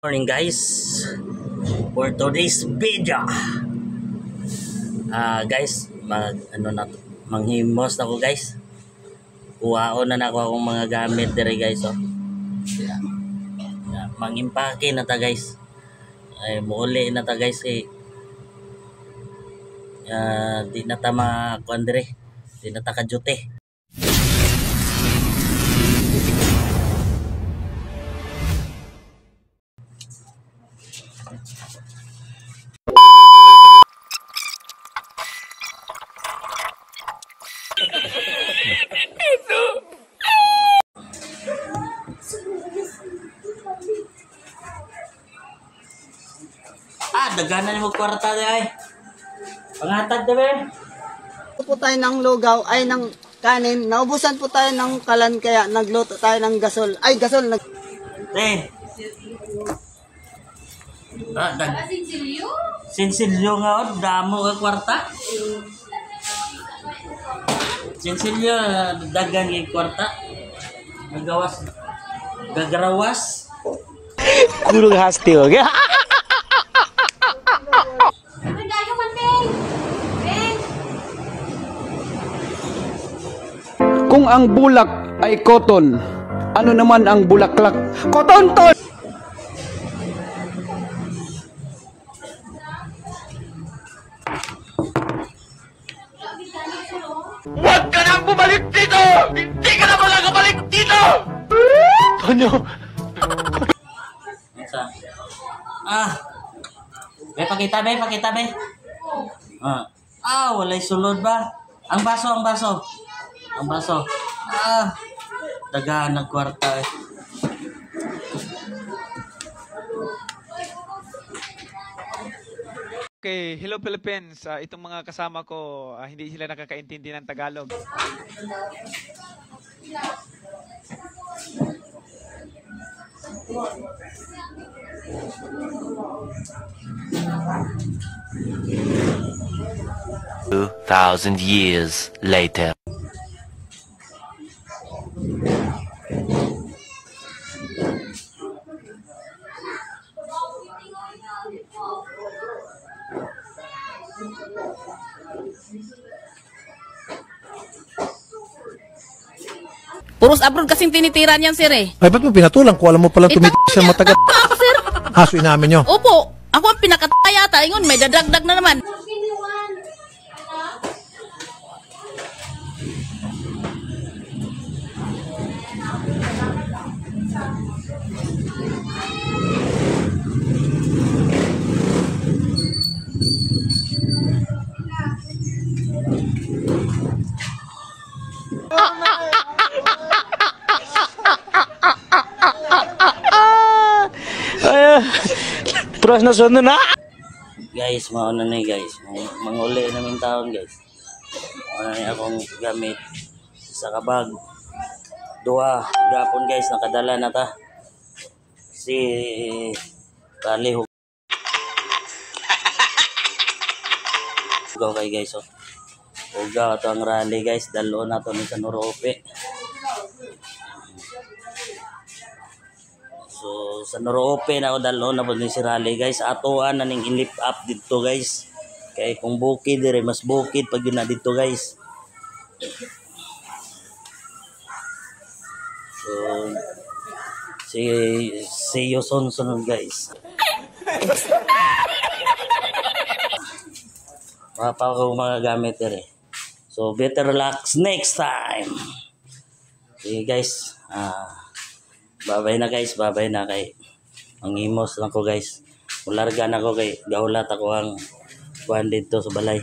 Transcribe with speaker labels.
Speaker 1: Morning guys, for today's video guys, manghimos na ko guys. Kuwaon na ako akong mga gamit dire guys. Mangimpake na ta guys. Ay muuli na ta guys kay di na ta makuan dire, di na ta kadyute. Daganan mo kwarta ay. Pangatag na ba?
Speaker 2: Po tayo ng lugaw ay ng kanin. Naubusan po tayo ng kalan kaya nagluto tayo ng gasol. Ay gasol nag.
Speaker 1: Sinsilyo nga o, damo ka kwarta. Sinsilyo, dagan yung kwarta. Gagarawas.
Speaker 3: Kurang hasti oke.
Speaker 4: Kung ang bulak ay cotton, ano naman ang bulaklak? Kotonton!
Speaker 3: Huwag ka nang bumalik dito! Hindi ka na malagabalik dito! Ano?
Speaker 1: Pakita be. Walay sulod ba? Ang baso. Dagahan ng kwarta eh.
Speaker 5: Okay, hello Philippines. Itong mga kasama ko, hindi sila nakakaintindi ng Tagalog.
Speaker 6: "2,000 years later."
Speaker 7: Puros abroad kasing tinitira niyan, sir eh.
Speaker 8: Ay, ba't mo pinatulang? Kung alam mo palang tumitiis siya matagal.
Speaker 7: Ako, sir.
Speaker 8: Haso inamin nyo.
Speaker 7: Opo. Ako ang pinakataya yata. Ingon, may dadagdag na naman.
Speaker 3: Pras na sunod na.
Speaker 1: Guys, mauna na guys. Manguli namin taon guys. Mauna na akong gamit sa kabag. Dua gapon guys, nakadala na ta. Si Kali Hugaw kay guys oh. Hugaw ito ang rally guys. Dalo na ito sa Norope. So sa Norope na ako dalo na po ni si Rally guys. Atoan na ning in-lift up dito guys. Kaya kung bukid dire mas bukid pag yun na dito guys. So see you soon guys. Papa ko mga gamit dire. So better luck next time. Okay guys. Babay na kay manghimos lang ko guys. Mularga na ko kay gaulat ako ang kuhan dito sa balay.